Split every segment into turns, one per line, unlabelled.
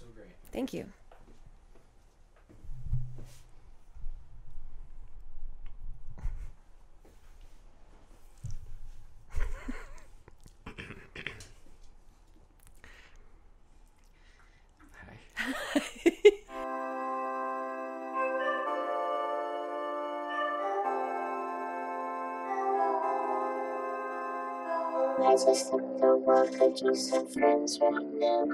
so great.
Thank you.
I just don't want to do some friends right now.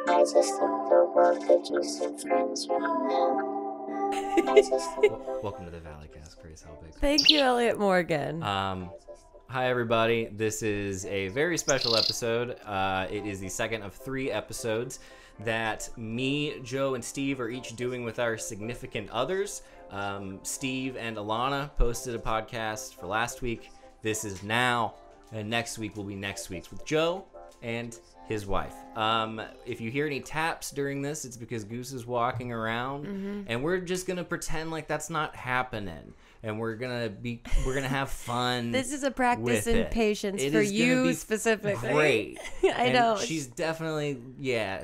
I just don't want to do some friends right now. I just
Welcome to the Valleycast, Grace Helbig.
Thank you, Elliott Morgan.
Hi, everybody. This is a very special episode. It is the second of 3 episodes that me, Joe, and Steve are each doing with our significant others. Steve and Alana posted a podcast for last week. This is now, and next week will be next week's with Joe and his wife. If you hear any taps during this, it's because Goose is walking around, and we're just gonna pretend like that's not happening, and we're gonna have fun.
This is a practice in patience
It
for
is gonna
you
be
specifically.
Great.
I know.
She's definitely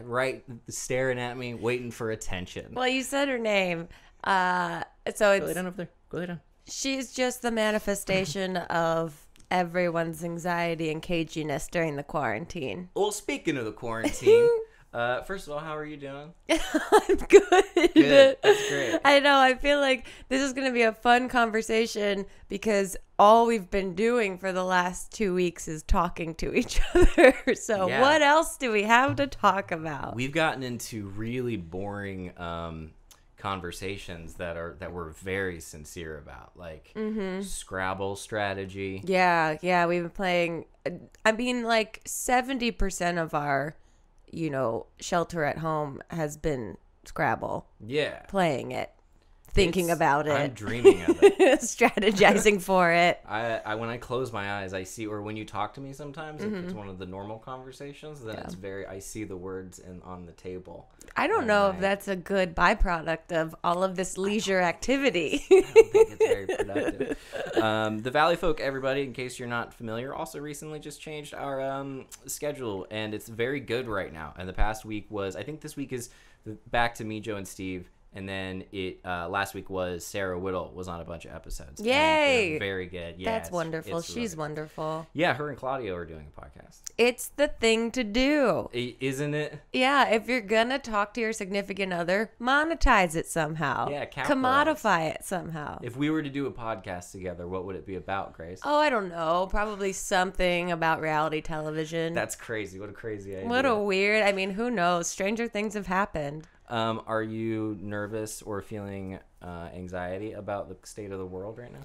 right, staring at me, waiting for attention.
Well, you said her name, so it's
Go lay down up there. Go lay down.
she's just the manifestation of everyone's anxiety and caginess during the quarantine.
Well, speaking of the quarantine, first of all, how are you doing?
I'm good.
Good. That's great.
I know. I feel like this is going to be a fun conversation because all we've been doing for the last 2 weeks is talking to each other. So
Yeah.
what else do we have to talk about?
We've gotten into really boring conversations that we're very sincere about, like Scrabble strategy.
Yeah, we've been playing. I mean, like 70% of our, shelter at home has been Scrabble.
Yeah.
Playing it, thinking about it.
I'm dreaming of it.
Strategizing for it.
I when I close my eyes, I see, or when you talk to me sometimes, if it's one of the normal conversations, then it's I see the words on the table.
I don't know if that's a good byproduct of all of this leisure activity.
I don't think it's very productive. The Valley Folk, everybody, in case you're not familiar, also recently just changed our schedule, and it's very good right now. And the past week I think this week is back to me, Joe, and Steve. And then last week was Sarah Whittle was on a bunch of episodes.
Yay!
Very good. Yeah,
That's wonderful.
it's
She's
really-
wonderful.
Yeah, her and Claudio are doing a podcast.
It's the thing to do.
Isn't it?
Yeah, if you're gonna talk to your significant other, monetize it somehow.
Yeah, capitalize.
commodify it somehow.
If we were to do a podcast together, what would it be about, Grace?
Oh, I don't know. Probably something about reality television.
That's crazy. What a crazy idea.
What a weird. I mean, who knows? Stranger things have happened.
Are you nervous or feeling anxiety about the state of the world right now?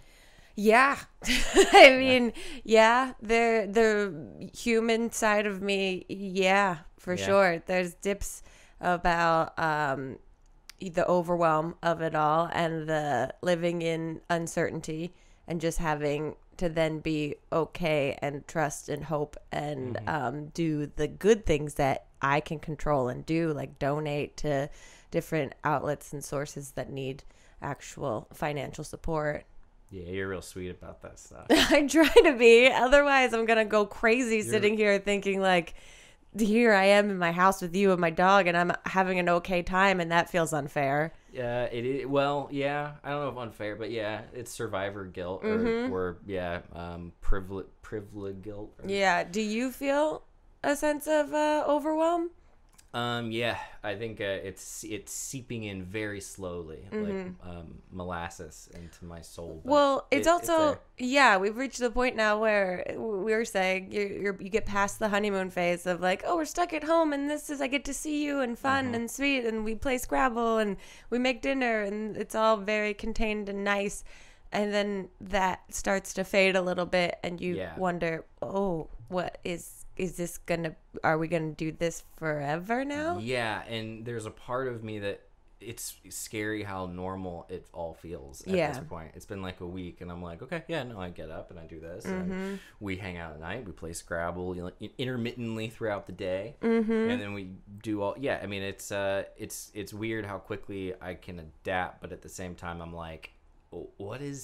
Yeah. I mean, yeah, the human side of me, yeah, for sure. There's dips about the overwhelm of it all and the living in uncertainty and just having to then be okay and trust and hope and do the good things that I can control and do, like donate to different outlets and sources that need actual financial support.
Yeah, you're real sweet about that stuff.
I try to be. Otherwise, I'm going to go crazy sitting here thinking like, here I am in my house with you and my dog and I'm having an okay time and that feels unfair.
Yeah, it is. Well, yeah, I don't know if unfair, but yeah, it's survivor guilt or privilege guilt.
Yeah. Do you feel a sense of overwhelm?
Yeah, I think it's seeping in very slowly, like molasses into my soul. But
Well, it's also,
there.
we've reached the point now where we were saying you get past the honeymoon phase of like, oh, we're stuck at home and I get to see you and fun and sweet and we play Scrabble and we make dinner and it's all very contained and nice. And then that starts to fade a little bit and you wonder, oh, what is this are we gonna do this forever now?
Yeah, and there's a part of me that it's scary how normal it all feels at this point. It's been like a week and I'm like, okay, I get up and I do this and we hang out at night, we play Scrabble intermittently throughout the day, and then we do all I mean it's weird how quickly I can adapt, but at the same time I'm like,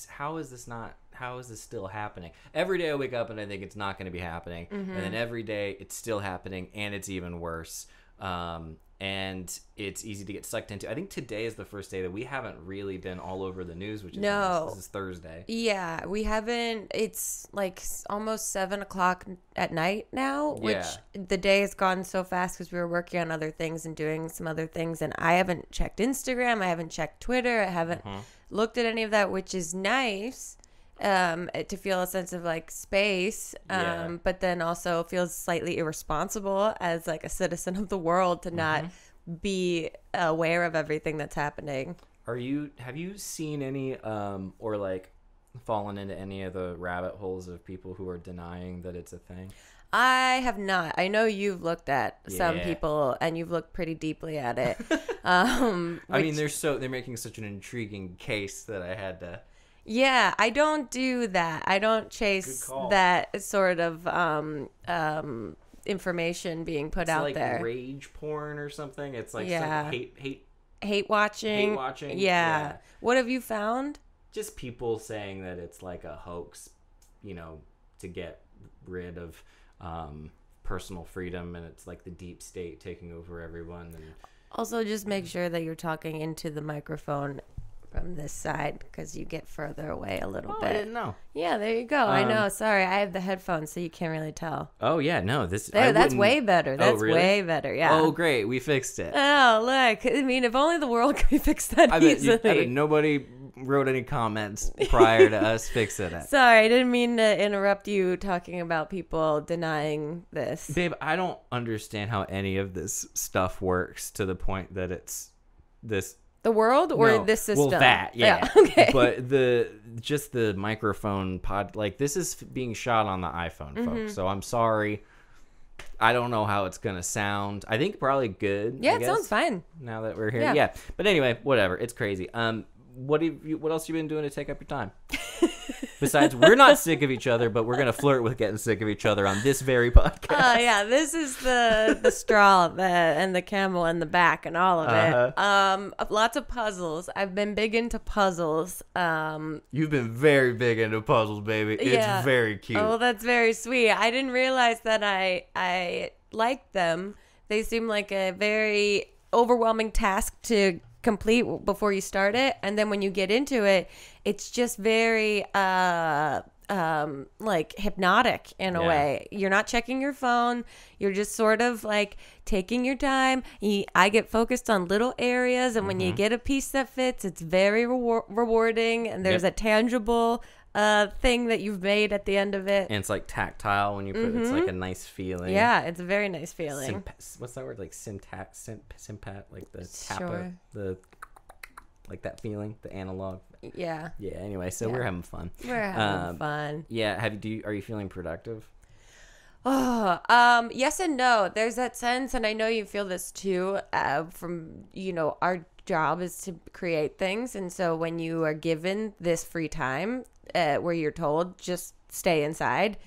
how is this still happening? Every day I wake up and I think it's not going to be happening, and then every day it's still happening and it's even worse. And it's easy to get sucked into. I think today is the first day that we haven't really been all over the news, which is
No.
nice. This is Thursday.
Yeah, we haven't. It's like almost 7 o'clock at night now, which the day has gone so fast because we were working on other things and doing some other things. And I haven't checked Instagram. I haven't checked Twitter. I haven't looked at any of that, which is nice. To feel a sense of like space, but then also feels slightly irresponsible as like a citizen of the world to not be aware of everything that's happening.
Have you seen any or like fallen into any of the rabbit holes of people who are denying that it's a thing?
I have not. I know you've looked at some people and you've looked pretty deeply at it.
I mean, they're making such an intriguing case that I had to.
Yeah, I don't do that. I don't chase that sort of information being put out
like
there.
It's like rage porn or something. It's like
some
hate
watching.
Hate watching.
Yeah. What have you found?
Just people saying that it's like a hoax, to get rid of personal freedom, and it's like the deep state taking over everyone. And
also, just make sure that you're talking into the microphone from this side because you get further away a little bit.
I didn't know.
Yeah, there you go. I know. Sorry, I have the headphones, so you can't really tell.
Oh yeah, no.
That's way better. That's way better. Yeah.
Oh great, we fixed it.
Oh look, I mean, if only the world could fix that easily.
I bet nobody wrote any comments prior to us fixing it.
Sorry, I didn't mean to interrupt you talking about people denying this.
Babe, I don't understand how any of this stuff works to the point that it's this.
The world or this system?
Well, that, yeah.
Okay.
But the microphone pod, like this is being shot on the iPhone, folks. So I'm sorry. I don't know how it's going to sound. I think probably good.
Yeah, it sounds fine.
Now that we're here. Yeah. But anyway, whatever. It's crazy. What else you been doing to take up your time? Besides, we're not sick of each other, but we're gonna flirt with getting sick of each other on this very podcast.
Yeah, this is the straw and the camel in the back and all of it. Lots of puzzles. I've been big into puzzles.
You've been very big into puzzles, baby. It's very cute.
Oh, that's very sweet. I didn't realize that I liked them. They seem like a very overwhelming task to complete before you start it, and then when you get into it, it's just very like hypnotic in a way. You're not checking your phone. You're just sort of like taking your time. I get focused on little areas, and when you get a piece that fits, it's very rewarding, and there's a tangible thing that you've made at the end of it.
And it's like tactile when you put it's like a nice feeling.
Yeah, it's a very nice feeling.
What's that word? Like sympat, like the tap the like that feeling, the analog.
Yeah.
Yeah, anyway, so we're having fun.
We're having fun.
Yeah, are you feeling productive?
Oh, yes and no. There's that sense, and I know you feel this too, from, our job is to create things. And so when you are given this free time, where you're told just stay inside,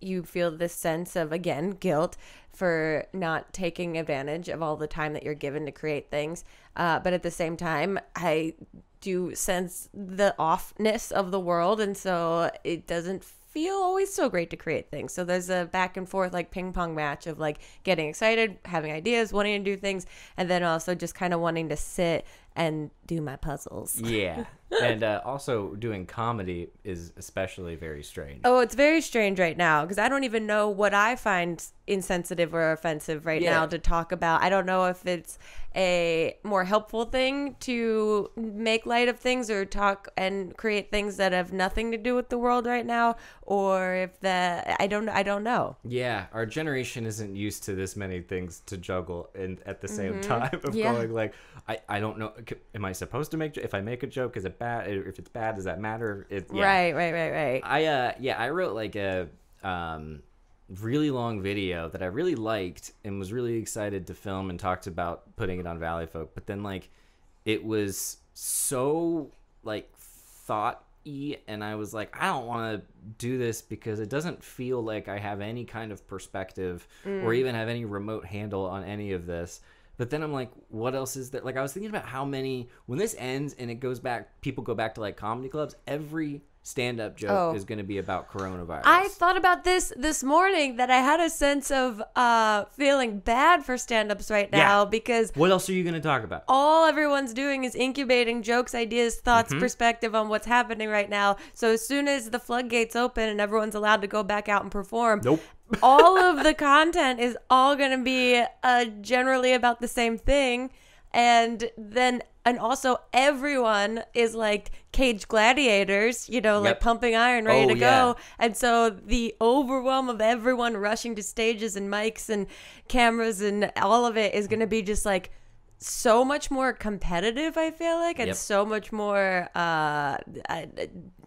you feel this sense of, again, guilt for not taking advantage of all the time that you're given to create things. But at the same time, I do sense the offness of the world. And so it doesn't feel always so great to create things. So there's a back and forth like ping pong match of like getting excited, having ideas, wanting to do things, and then also just kind of wanting to sit and do my puzzles.
Yeah. And also doing comedy is especially very strange.
Oh, it's very strange right now because I don't even know what I find insensitive or offensive right now to talk about. I don't know if it's a more helpful thing to make light of things or talk and create things that have nothing to do with the world right now, or if I don't know.
Yeah, our generation isn't used to this many things to juggle and at the same time of going like, I don't know, am I supposed to make, if I make a joke, is it bad? If it's bad, does that matter?
Right.
I wrote like a really long video that I really liked and was really excited to film and talked about putting it on Valley Folk, but then like it was so like thought-y, and I was like, I don't want to do this because it doesn't feel like I have any kind of perspective or even have any remote handle on any of this. But then I'm like, what else is there? Like, I was thinking about how many, when this ends and it goes back, people go back to like comedy clubs, every stand-up joke is going to be about coronavirus.
I thought about this morning, that I had a sense of feeling bad for stand-ups right now because
what else are you going to talk about?
all everyone's doing is incubating jokes, ideas, thoughts, perspective on what's happening right now. So as soon as the floodgates open and everyone's allowed to go back out and perform, all of the content is all going to be generally about the same thing. And also everyone is like cage gladiators, like pumping iron, ready to go. And so the overwhelm of everyone rushing to stages and mics and cameras and all of it is going to be just like so much more competitive, I feel like, and so much more, I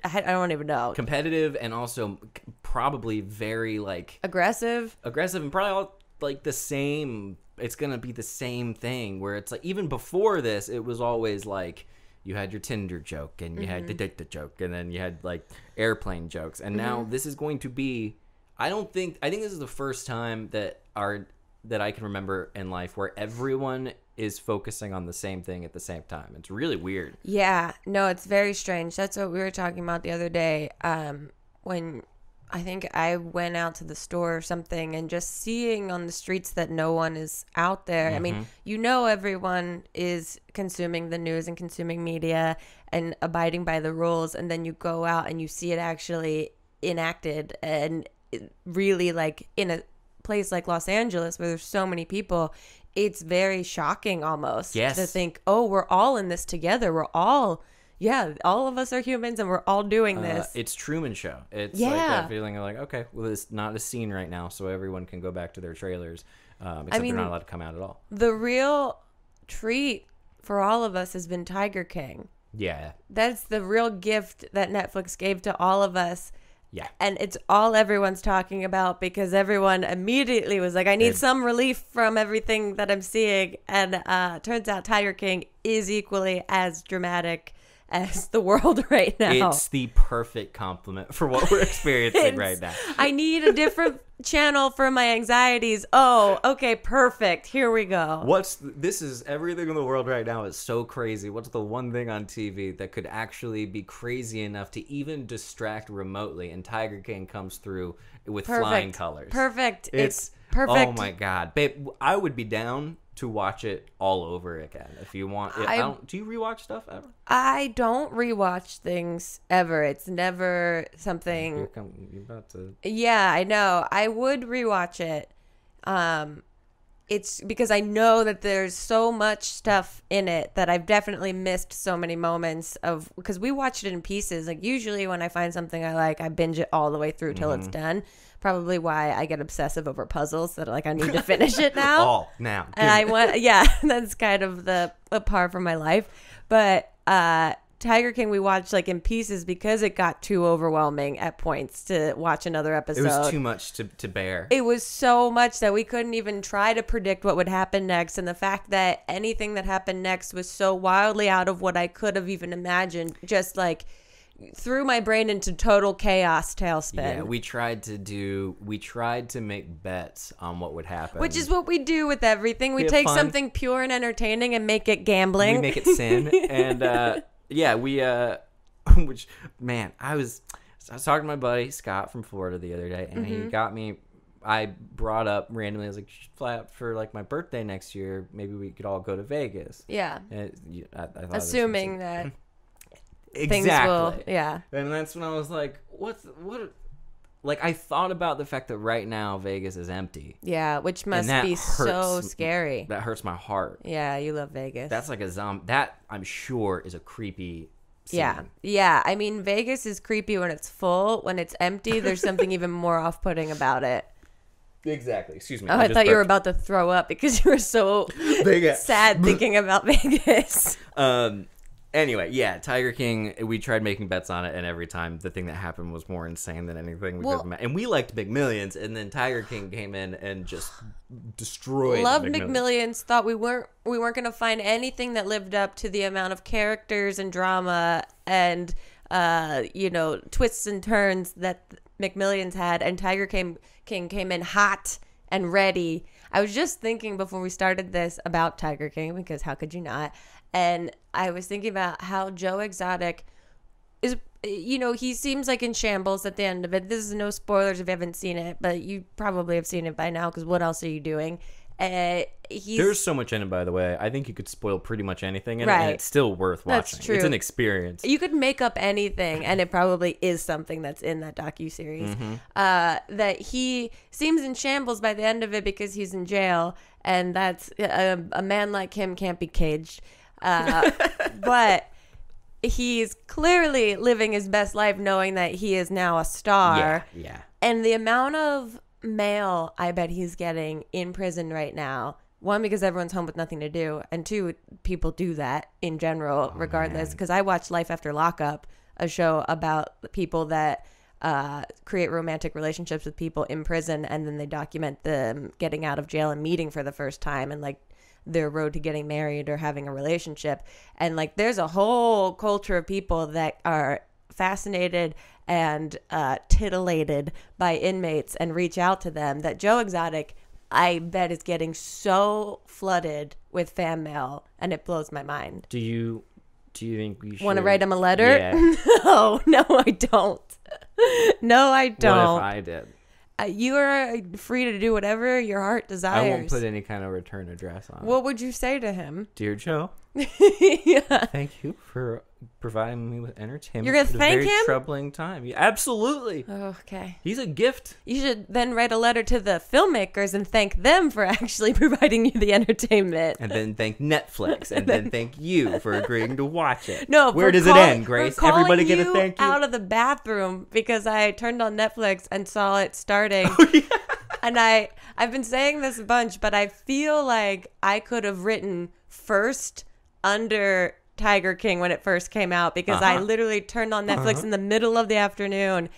don't even know.
Competitive and also probably very like aggressive and probably all like the same. It's going to be the same thing where it's like, even before this, it was always like you had your Tinder joke and you had the joke and then you had like airplane jokes. And now this is going to be, I think this is the first time that I can remember in life where everyone is focusing on the same thing at the same time. It's really weird.
Yeah, no, it's very strange. That's what we were talking about the other day. When I think I went out to the store or something and just seeing on the streets that no one is out there. I mean, everyone is consuming the news and consuming media and abiding by the rules. And then you go out and you see it actually enacted and really like in a place like Los Angeles where there's so many people. It's very shocking almost to think, we're all in this together. We're all... Yeah, all of us are humans and we're all doing this.
It's Truman Show. It's like that feeling of like, okay, well, it's not a scene right now, so everyone can go back to their trailers, except they're not allowed to come out at all.
The real treat for all of us has been Tiger King.
Yeah.
That's the real gift that Netflix gave to all of us.
Yeah.
And it's all everyone's talking about because everyone immediately was like, I need some relief from everything that I'm seeing. And turns out Tiger King is equally as dramatic as the world right now.
It's the perfect compliment for what we're experiencing right now.
I need a different channel for my anxieties. Oh, okay, perfect. Here we go.
This is everything in the world right now is so crazy. What's the one thing on TV that could actually be crazy enough to even distract remotely? And Tiger King comes through with flying colors.
Perfect.
It's
perfect.
Oh my God. Babe, I would be down to watch it all over again if you want. Do you rewatch stuff ever?
I don't rewatch things ever. It's never something.
You're about to.
Yeah, I know. I would rewatch it. It's because I know that there's so much stuff in it that I've definitely missed so many moments of, because we watched it in pieces. Like usually when I find something I like, I binge it all the way through till it's done. Probably why I get obsessive over puzzles, that like I need to finish it now.
All now.
And I want, that's kind of a par for my life. But Tiger King we watched like in pieces because it got too overwhelming at points to watch another episode.
It was too much to bear.
It was so much that we couldn't even try to predict what would happen next. And the fact that anything that happened next was so wildly out of what I could have even imagined, just like threw my brain into total chaos tailspin.
Yeah, we tried to make bets on what would happen.
Which is what we do with everything. We take something pure and entertaining and make it gambling.
We make it sin. And which, man, I was talking to my buddy Scott from Florida the other day, and he got me, I brought up randomly, I was like, you should fly out for like my birthday next year. Maybe we could all go to Vegas.
Yeah.
And I thought
assuming that
exactly.
Things will, yeah.
And that's when I was like, like I thought about the fact that right now Vegas is empty.
Yeah, which must be so scary.
That hurts my heart.
Yeah, you love Vegas.
That's like a zombie. That I'm sure is a creepy scene.
Yeah. I mean, Vegas is creepy when it's full. When it's empty, there's something even more off-putting about it.
Exactly. Excuse me.
Oh, I thought you were about to throw up because you were so sad thinking about Vegas.
Anyway, yeah, Tiger King, we tried making bets on it, and every time the thing that happened was more insane than anything we could have. And we liked Big Millions, and then Tiger King came in and just destroyed
Loved McMillions. Thought we weren't going to find anything that lived up to the amount of characters and drama and twists and turns that McMillions had, and Tiger King came in hot and ready. I was just thinking before we started this about Tiger King, because how could you not? And I was thinking about how Joe Exotic is, he seems like in shambles at the end of it. This is no spoilers if you haven't seen it, but you probably have seen it by now because what else are you doing?
There's so much in it, by the way. I think you could spoil pretty much anything in it,
Right.
and it's still worth watching.
That's true.
It's an experience.
You could make up anything, and it probably is something that's in that docuseries. That he seems in shambles by the end of it because he's in jail, and that's a man like him can't be caged. But he's clearly living his best life knowing that he is now a star.
Yeah.
And the amount of mail I bet he's getting in prison right now. One, because everyone's home with nothing to do. And two, people do that in general, regardless. Because I watched Life After Lockup, a show about people that create romantic relationships with people in prison. And then they document them getting out of jail and meeting for the first time. And like their road to getting married or having a relationship. And like there's a whole culture of people that are fascinated and titillated by inmates and reach out to them that Joe Exotic, I bet, is getting so flooded with fan mail, and it blows my mind.
Do you think we should
Want to write him a letter?
Yeah.
No, I don't. No, I don't.
What if I did?
You are free to do whatever your heart desires.
I won't put any kind of return address on it.
What would you say to him?
Dear Joe,
Yeah.
thank you for providing me with entertainment.
You're gonna
at a
thank
very
him?
troubling time. Yeah, absolutely.
Oh, okay.
He's a gift.
You should then write a letter to the filmmakers and thank them for actually providing you the entertainment.
And then thank Netflix. And then thank you for agreeing to watch it.
No,
where
for
does
call-
it end, Grace?
for calling
Everybody get a
you
thank you.
out of the bathroom because I turned on Netflix and saw it starting.
Oh, yeah.
And I've been saying this a bunch, but I feel like I could have written first under Tiger King when it first came out because I literally turned on Netflix in the middle of the afternoon,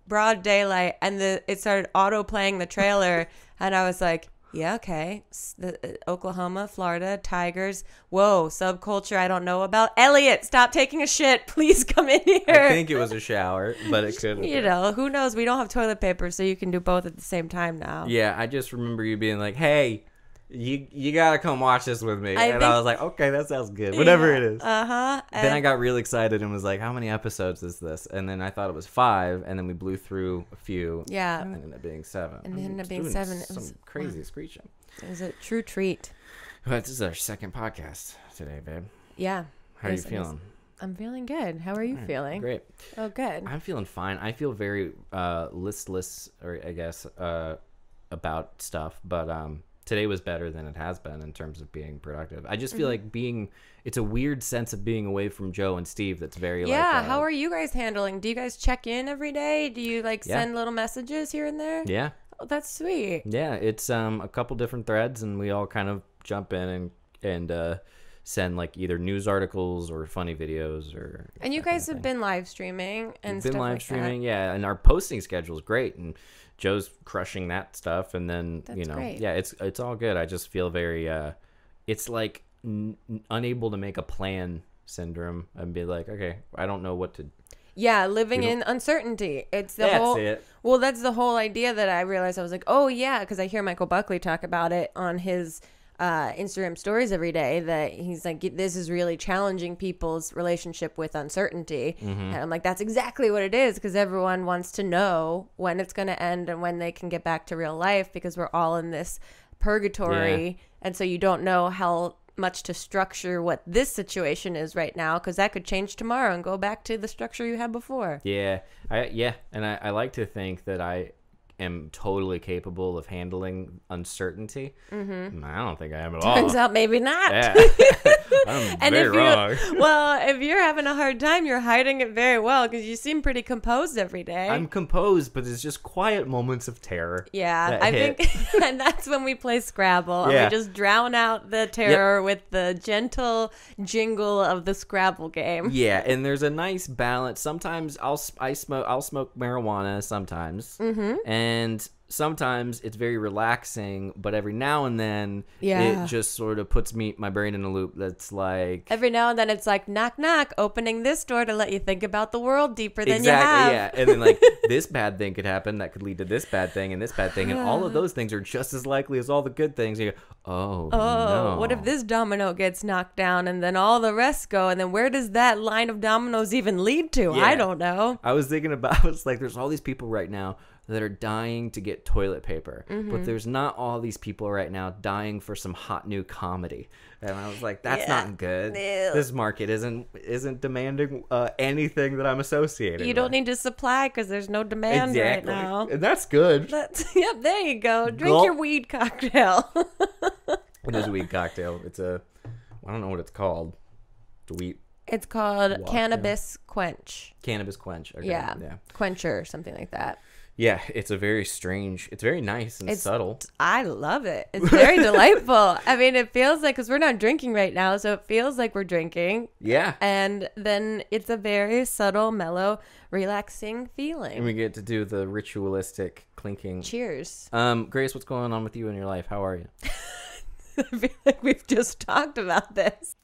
broad daylight, and it started auto playing the trailer, and I was like, yeah, okay, Oklahoma, Florida, tigers, whoa, subculture I don't know about. Elliott, stop taking a shit, please come in here.
I think it was a shower, but it could have
You know, who knows? We don't have toilet paper, so you can do both at the same time now.
Yeah, I just remember you being like, hey, you gotta come watch this with me.
I
I was like, okay, that sounds good. Whatever it is. Then I got real excited and was like, how many episodes is this? And then I thought it was 5, and then we blew through a few.
Yeah.
And it ended up being 7.
And it ended up being
Doing
7. It
Some
was
crazy screeching.
It was a true treat.
But this is our second podcast today, babe.
Yeah.
How are you
Yes, it is.
feeling?
I'm feeling good. How are you feeling?
Great.
Oh, good.
I'm feeling fine. I feel very listless, or I guess, about stuff. But today was better than it has been in terms of being productive. I just feel like it's a weird sense of being away from Joe and Steve that's very
Yeah, how are you guys handling? Do you guys check in every day? Do you like
Yeah.
send little messages here and there?
Yeah.
Oh, that's sweet.
Yeah, it's a couple different threads, and we all kind of jump in and send like either news articles or funny videos or.
And you guys have been live streaming and
We've
stuff
been live
like
streaming, yeah, and our posting schedule is great, and Joe's crushing that stuff, and then
That's great.
yeah, it's all good. I just feel very, it's like unable to make a plan syndrome, and be like, okay, I don't know what to.
Yeah, living
We
in uncertainty. It's the
That's
whole.
it.
Well, that's the whole idea that I realized. I was like, oh yeah, because I hear Michael Buckley talk about it on his Instagram stories every day. That he's like, this is really challenging people's relationship with uncertainty, and I'm like, that's exactly what it is, because everyone wants to know when it's going to end and when they can get back to real life, because we're all in this purgatory, and so you don't know how much to structure what this situation is right now, because that could change tomorrow and go back to the structure you had before.
Yeah, and I like to think that I am totally capable of handling uncertainty. I don't think I am at all.
Turns out maybe not.
Yeah. I'm
And
very
if
wrong.
well, if you're having a hard time, you're hiding it very well, because you seem pretty composed every day.
I'm composed, but it's just quiet moments of terror.
Yeah,
that
I
hit.
think, and that's when we play Scrabble, and
Yeah.
we just drown out the terror with the gentle jingle of the Scrabble game.
Yeah, and there's a nice balance. Sometimes I'll smoke marijuana sometimes, and sometimes it's very relaxing, but every now and then
Yeah.
it just sort of puts my brain in a loop that's like...
Every now and then it's like, knock, knock, opening this door to let you think about the world deeper than you
Exactly,
have.
yeah. And then, like, this bad thing could happen that could lead to this bad thing and this bad thing. And all of those things are just as likely as all the good things. You go, oh, no.
What if this domino gets knocked down and then all the rest go? And then where does that line of dominoes even lead to?
Yeah.
I don't know.
I was thinking about, I was like, there's all these people right now that are dying to get toilet paper. But there's not all these people right now dying for some hot new comedy. And I was like, that's not good.
Ew.
This market isn't demanding anything that I'm associated
You don't
with.
need to supply because there's no demand right now.
And that's good.
Yep, there you go. Drink
Gulp.
your weed cocktail.
It is a weed cocktail. It's I don't know what it's called. It's a wheat
It's called
Walk,
Cannabis Quench.
cannabis quench. Okay,
Yeah.
Yeah.
Quencher, something like that.
Yeah, it's a very strange, it's very nice and subtle.
I love it. It's very delightful. I mean, it feels like, because we're not drinking right now, so it feels like we're drinking.
Yeah.
And then it's a very subtle, mellow, relaxing feeling.
And we get to do the ritualistic clinking.
Cheers.
Grace, what's going on with you in your life? How are you?
I feel like we've just talked about this.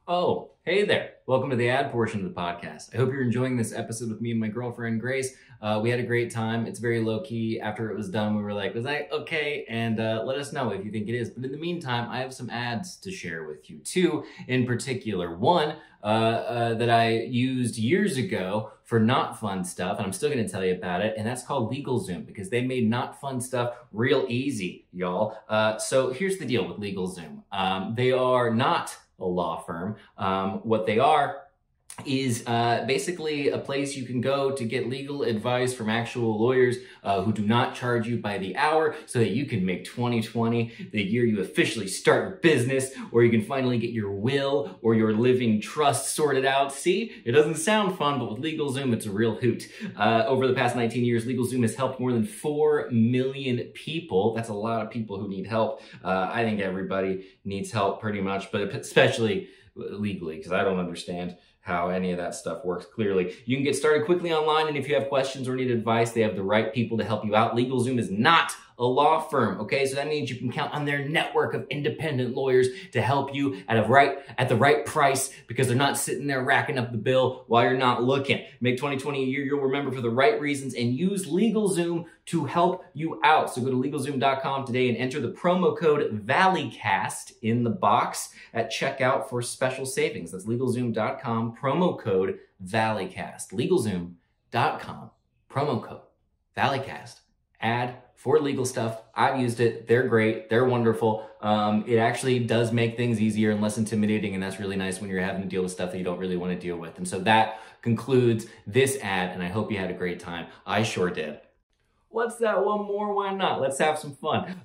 Oh, hey there. Welcome to the ad portion of the podcast. I hope you're enjoying this episode with me and my girlfriend, Grace. We had a great time. It's very low-key. After it was done, we were like, was that okay? And let us know if you think it is. But in the meantime, I have some ads to share with you. Two in particular. One that I used years ago for not fun stuff, and I'm still going to tell you about it, and that's called LegalZoom, because they made not fun stuff real easy, y'all. So here's the deal with LegalZoom. They are not a law firm. What they are is basically a place you can go to get legal advice from actual lawyers who do not charge you by the hour, so that you can make 2020 the year you officially start your business, or you can finally get your will or your living trust sorted out. See, it doesn't sound fun, but with LegalZoom, it's a real hoot. Over the past 19 years, LegalZoom has helped more than 4 million people. That's a lot of people who need help. I think everybody needs help pretty much, but especially legally, because I don't understand how any of that stuff works clearly. You can get started quickly online, and if you have questions or need advice, they have the right people to help you out. LegalZoom is not a law firm, okay? So that means you can count on their network of independent lawyers to help you at the right price, because they're not sitting there racking up the bill while you're not looking. Make 2020 a year you'll remember for the right reasons, and use LegalZoom to help you out. So go to LegalZoom.com today and enter the promo code Valleycast in the box at checkout for special savings. That's LegalZoom.com, promo code Valleycast. LegalZoom.com, promo code Valleycast. Ad for legal stuff. I've used it. They're great. They're wonderful. It actually does make things easier and less intimidating, and that's really nice when you're having to deal with stuff that you don't really want to deal with. And so that concludes this ad, and I hope you had a great time. I sure did. What's that one more? Why not? Let's have some fun.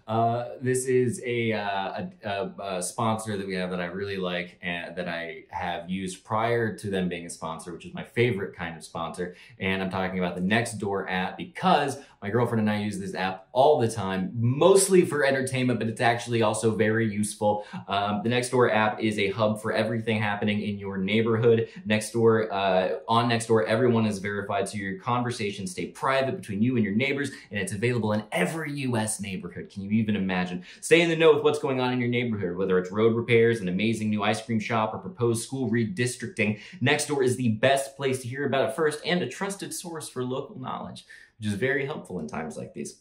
This is a sponsor that we have that I really like and that I have used prior to them being a sponsor, which is my favorite kind of sponsor. And I'm talking about the Nextdoor app, because my girlfriend and I use this app all the time, mostly for entertainment, but it's actually also very useful. The Nextdoor app is a hub for everything happening in your neighborhood. On Nextdoor, everyone is verified, so your conversations stay private between you and your neighbors, and it's available in every U.S. neighborhood. Can you even imagine? Stay in the know with what's going on in your neighborhood, whether it's road repairs, an amazing new ice cream shop, or proposed school redistricting. Nextdoor is the best place to hear about it first, and a trusted source for local knowledge, which is very helpful in times like these,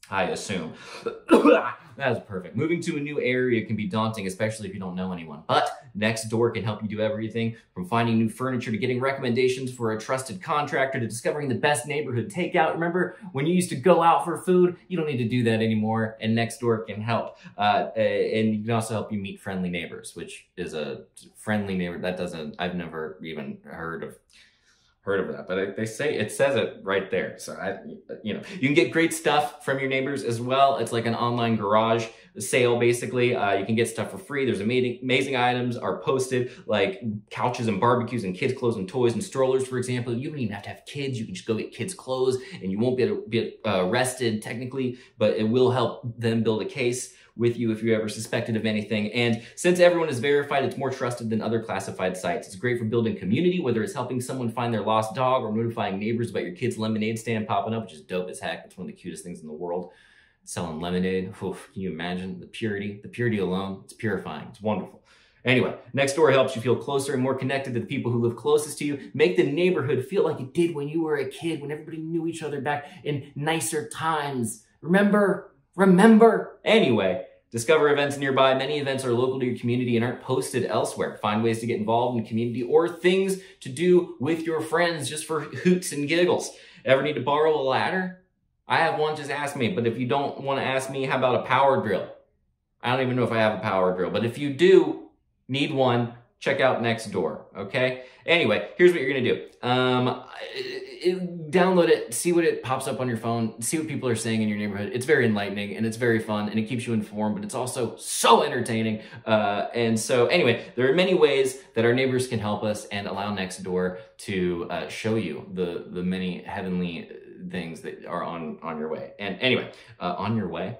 I assume. That's perfect. Moving to a new area can be daunting, especially if you don't know anyone. But Nextdoor can help you do everything from finding new furniture to getting recommendations for a trusted contractor to discovering the best neighborhood takeout. Remember when you used to go out for food? You don't need to do that anymore, and Nextdoor can help. And you can also help you meet friendly neighbors, which is a friendly neighbor. I've never even heard of that, but they say it says it right there. So you can get great stuff from your neighbors as well. It's like an online garage sale, basically. You can get stuff for free. There's amazing items are posted, like couches and barbecues and kids' clothes and toys and strollers, for example. You don't even have to have kids. You can just go get kids' clothes, and you won't be arrested technically, but it will help them build a case with you if you ever suspected of anything. And since everyone is verified, it's more trusted than other classified sites. It's great for building community, whether it's helping someone find their lost dog or notifying neighbors about your kid's lemonade stand popping up, which is dope as heck. It's one of the cutest things in the world. selling lemonade. Oof, can you imagine the purity? The purity alone, it's purifying. It's wonderful. Anyway, Nextdoor helps you feel closer and more connected to the people who live closest to you. Make the neighborhood feel like it did when you were a kid, when everybody knew each other back in nicer times. Remember? Anyway, discover events nearby. Many events are local to your community and aren't posted elsewhere. Find ways to get involved in the community or things to do with your friends just for hoots and giggles. Ever need to borrow a ladder? I have one, just ask me. But if you don't want to ask me, how about a power drill? I don't even know if I have a power drill. But if you do need one, check out Nextdoor, okay? Anyway, here's what you're going to do. Download it, see what it pops up on your phone, see what people are saying in your neighborhood. It's very enlightening, and it's very fun, and it keeps you informed, but it's also so entertaining. And so anyway, there are many ways that our neighbors can help us and allow Nextdoor to show you the many heavenly things that are on your way. And anyway, on your way?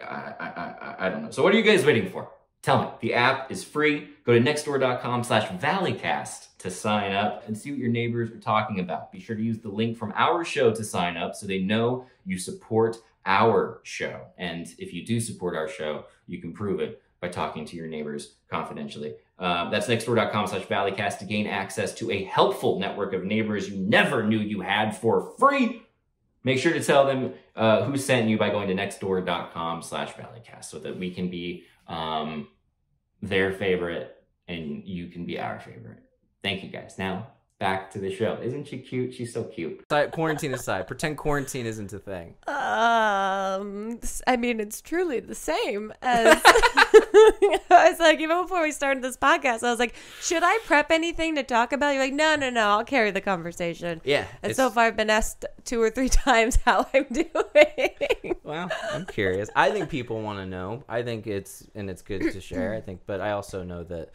I don't know. So what are you guys waiting for? Tell me. The app is free. Go to nextdoor.com/Valleycast to sign up and see what your neighbors are talking about. Be sure to use the link from our show to sign up so they know you support our show. And if you do support our show, you can prove it by talking to your neighbors confidentially. That's nextdoor.com/Valleycast to gain access to a helpful network of neighbors you never knew you had for free. Make sure to tell them who sent you by going to nextdoor.com/Valleycast so that we can be their favorite and you can be our favorite. Thank you guys. Now back to the show. Isn't she cute? She's so cute.
Quarantine aside, pretend quarantine isn't a thing.
I mean, it's truly the same as I was like, even before we started this podcast, I was like, should I prep anything to talk about? You're like, no, I'll carry the conversation.
Yeah.
And so far I've been asked 2 or 3 times how I'm doing.
Well, I'm curious. I think people want to know. I think it's good to share, but I also know that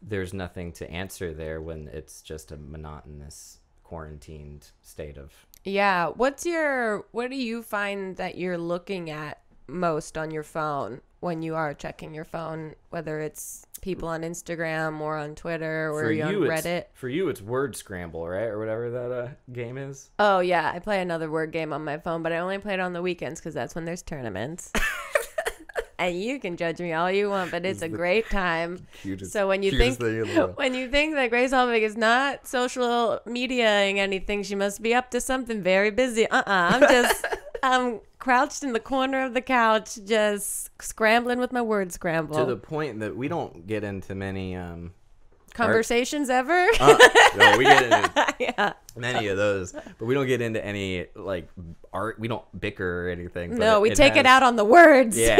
there's nothing to answer there when it's just a monotonous quarantined state of.
Yeah. What do you find that you're looking at most on your phone when you are checking your phone, whether it's people on Instagram or on Twitter or on Reddit?
For you, it's word scramble, right? Or whatever that game is.
Oh, yeah. I play another word game on my phone, but I only play it on the weekends because that's when there's tournaments. And you can judge me all you want, but it's a great time. So when you think that Grace Helbig is not social mediaing anything, she must be up to something very busy. I'm crouched in the corner of the couch, just scrambling with my word scramble.
To the point that we don't get into many
conversations ever.
No, we get into many of those, but we don't get into any like art. We don't bicker or anything.
No, we take it out on the words.
Yeah.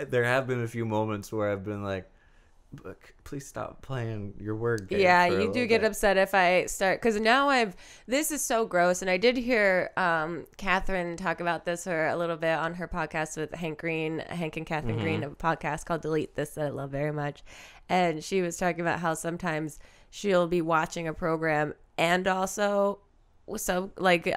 There have been a few moments where I've been like, please stop playing your word game.
Yeah, you do get upset if I start, because now this is so gross. And I did hear Catherine talk about this a little bit on her podcast with Hank and Catherine Green, a podcast called Delete This that I love very much. And she was talking about how sometimes she'll be watching a program and also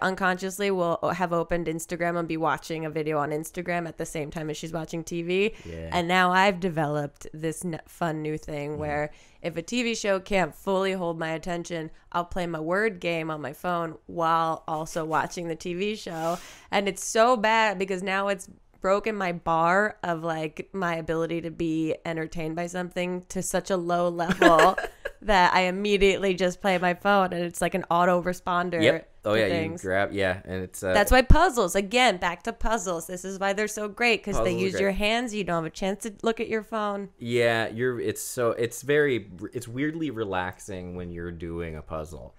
unconsciously will have opened Instagram and be watching a video on Instagram at the same time as she's watching TV. Yeah. And now I've developed this fun new thing where if a TV show can't fully hold my attention, I'll play my word game on my phone while also watching the TV show. And it's so bad because now it's broken my bar of like my ability to be entertained by something to such a low level that I immediately just play my phone and it's like an auto responder.
Yep. Oh yeah,
things.
You grab and it's
that's why puzzles, again, back to puzzles. This is why they're so great, because they use your hands. You don't have a chance to look at your phone.
Yeah, it's weirdly relaxing when you're doing a puzzle.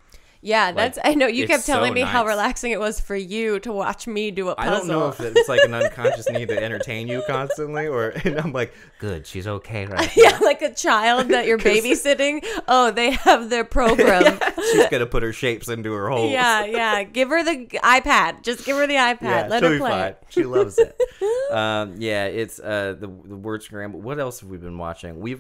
Yeah, I know you kept telling me how relaxing it was for you to watch me do a puzzle.
I don't know if it's like an unconscious need to entertain you constantly, and I'm like, good, she's okay right now.
Yeah, like a child that you're babysitting. Oh, they have their program.
Yeah, she's gonna put her shapes into her holes.
Yeah. Give her the iPad. Just give her the iPad.
Yeah,
let her play.
Fine. She loves it. It's the word scramble. What else have we been watching? We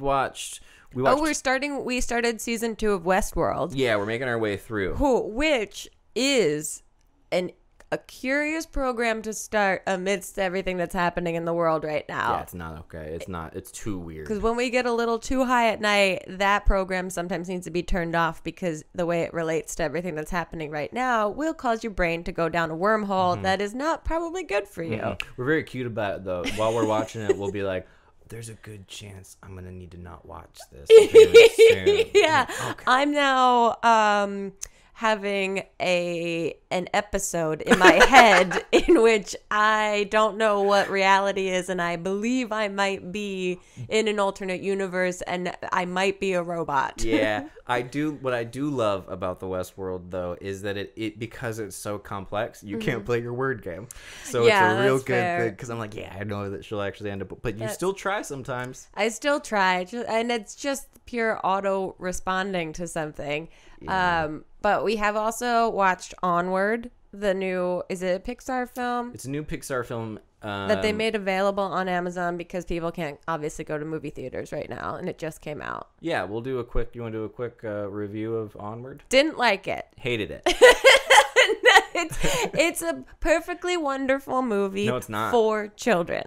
started season 2 of Westworld. Yeah, we're making our way through.
Which is a a curious program to start amidst everything that's happening in the world right now.
Yeah, it's not okay. It's not. It's too weird.
Because when we get a little too high at night, that program sometimes needs to be turned off because the way it relates to everything that's happening right now will cause your brain to go down a wormhole that is not probably good for you.
We're very cute about it, though. While we're watching it, we'll be like, there's a good chance I'm going to need to not watch this very soon.
Yeah.
Okay.
I'm now having an episode in my head in which I don't know what reality is, and I believe I might be in an alternate universe and I might be a robot.
Yeah, I do. What I do love about the Westworld, though, is that it because it's so complex, you can't play your word game. So
Yeah,
it's a real
that's
good
fair.
thing, because I'm like, yeah, I know that she'll actually end up, but you still try sometimes.
I still try, and it's just pure auto responding to something.
Yeah.
But we have also watched Onward, the new, is it a Pixar film?
It's a new Pixar film
That they made available on Amazon because people can't obviously go to movie theaters right now, and it just came out.
Yeah, we'll do a quick. You want to do a quick review of Onward?
Didn't like it.
Hated it.
It's a perfectly wonderful movie.
No, it's not.
For children.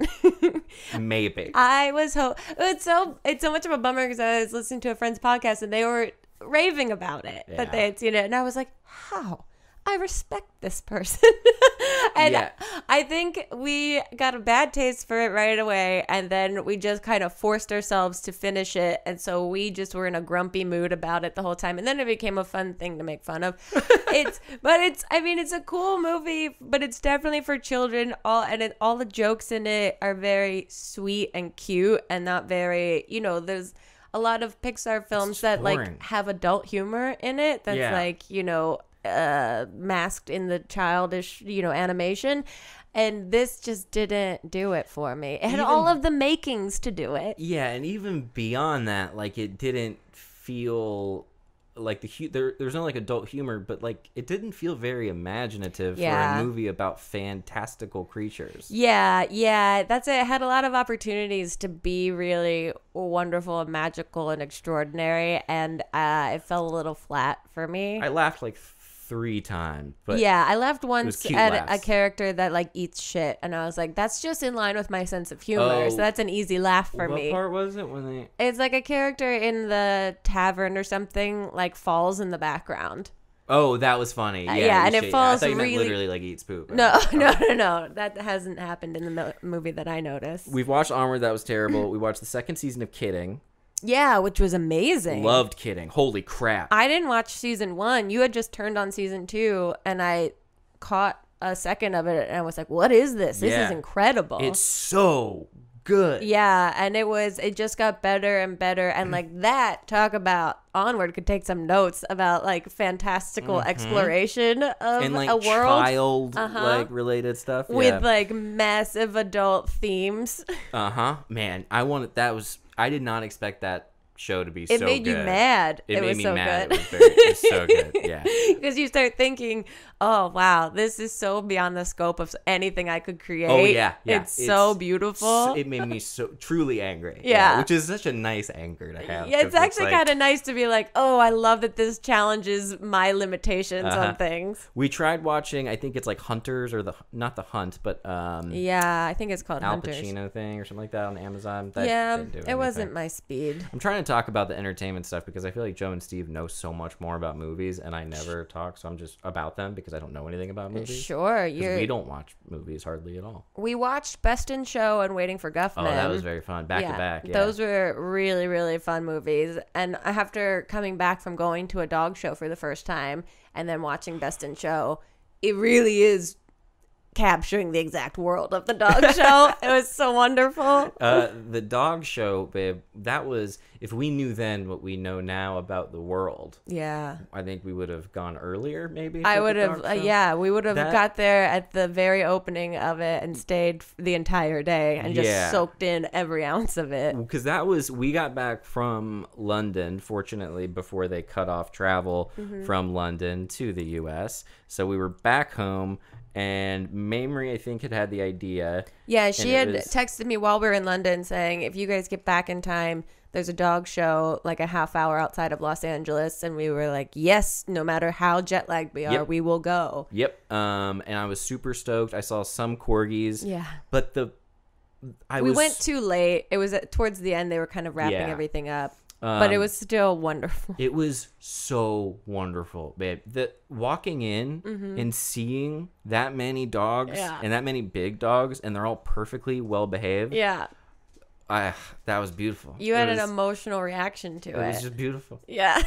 Maybe.
I was it's so much of a bummer because I was listening to a friend's podcast and they were raving about it, that they had seen it, and I was like, how? I respect this person. And
Yeah.
I think we got a bad taste for it right away, and then we just kind of forced ourselves to finish it, and so we just were in a grumpy mood about it the whole time, and then it became a fun thing to make fun of. It's a cool movie, but it's definitely for children. All the jokes in it are very sweet and cute, and not very, there's a lot of Pixar films that
boring.
like have adult humor in it that's like, masked in the childish, animation, and this just didn't do it for me. It had all of the makings to do it.
Yeah, and even beyond that, like, it didn't feel like there's no like adult humor, but like it didn't feel very imaginative for a movie about fantastical creatures.
Yeah, that's it. It had a lot of opportunities to be really wonderful and magical and extraordinary, and it fell a little flat for me.
I laughed like 3 times, but
I laughed once
cute
at
laughs.
a character that like eats shit, and I was like, that's just in line with my sense of humor, so that's an easy laugh for me.
What part was it when they?
It's like a character in the tavern or something like falls in the background.
Oh, that was funny.
And it falls
I thought you meant
really
literally like eats poop.
No, that hasn't happened in the movie that I noticed.
We've watched Onward. That was terrible. We watched the 2nd season of Kidding.
Yeah, which was amazing.
Loved Kidding. Holy crap.
I didn't watch season 1. You had just turned on season 2, and I caught a second of it, and I was like, what is this? This is incredible.
It's so good.
Yeah, and it just got better and better, and like that, talk about Onward could take some notes about like fantastical exploration of
And like
a world
child like related stuff.
with like massive adult themes.
Man, I did not expect that show to be
It
so
made
good.
you mad.
It made
was
me
so
mad.
good.
It was so good. Yeah.
Because you start thinking, oh, wow, this is so beyond the scope of anything I could create.
Oh, yeah.
It's so beautiful.
It made me so truly angry.
Yeah.
Which is such a nice anger to have.
Yeah, it's
'cause
actually
like-
kind of nice to be like, oh, I love that this challenges my limitations on things.
We tried watching, I think it's like Hunters, or not The Hunt, but
Yeah, I think it's called
Al
Hunters.
Pacino thing or something like that on Amazon. That didn't do
it
anything.
wasn't my speed.
I'm trying to talk about the entertainment stuff because I feel like Joe and Steve know so much more about movies, and I never talk, so I'm just about them because I don't know anything about movies.
Sure,
'Cause we don't watch movies hardly at all.
We watched Best in Show and Waiting for Guffman.
Oh, that was very fun. Back to back. Yeah.
Those were really, really fun movies. And after coming back from going to a dog show for the first time and then watching Best in Show, it really is capturing the exact world of the dog show. It was so wonderful.
The dog show, babe, that was, if we knew then what we know now about the world,
Yeah.
I think we would have gone earlier, maybe.
I
to the
would have,
dog show.
we would have
That-
got there at the very opening of it and stayed the entire day and just soaked in every ounce of it.
Because we got back from London, fortunately, before they cut off travel from London to the U.S. So we were back home, and Mamrie, I think, had the idea.
Yeah, she
and
had texted me while we were in London saying, if you guys get back in time, there's a dog show like a half hour outside of Los Angeles. And we were like, yes, no matter how jet lagged we are, we will go.
Yep. And I was super stoked. I saw some corgis.
Yeah.
But
we went too late. It was towards the end. They were kind of wrapping everything up. But it was still wonderful.
It was so wonderful, babe. Walking in
Mm-hmm.
and seeing that many dogs and that many big dogs, and they're all perfectly well behaved.
Yeah.
That was beautiful.
You had an emotional reaction to it.
It was just beautiful.
Yeah.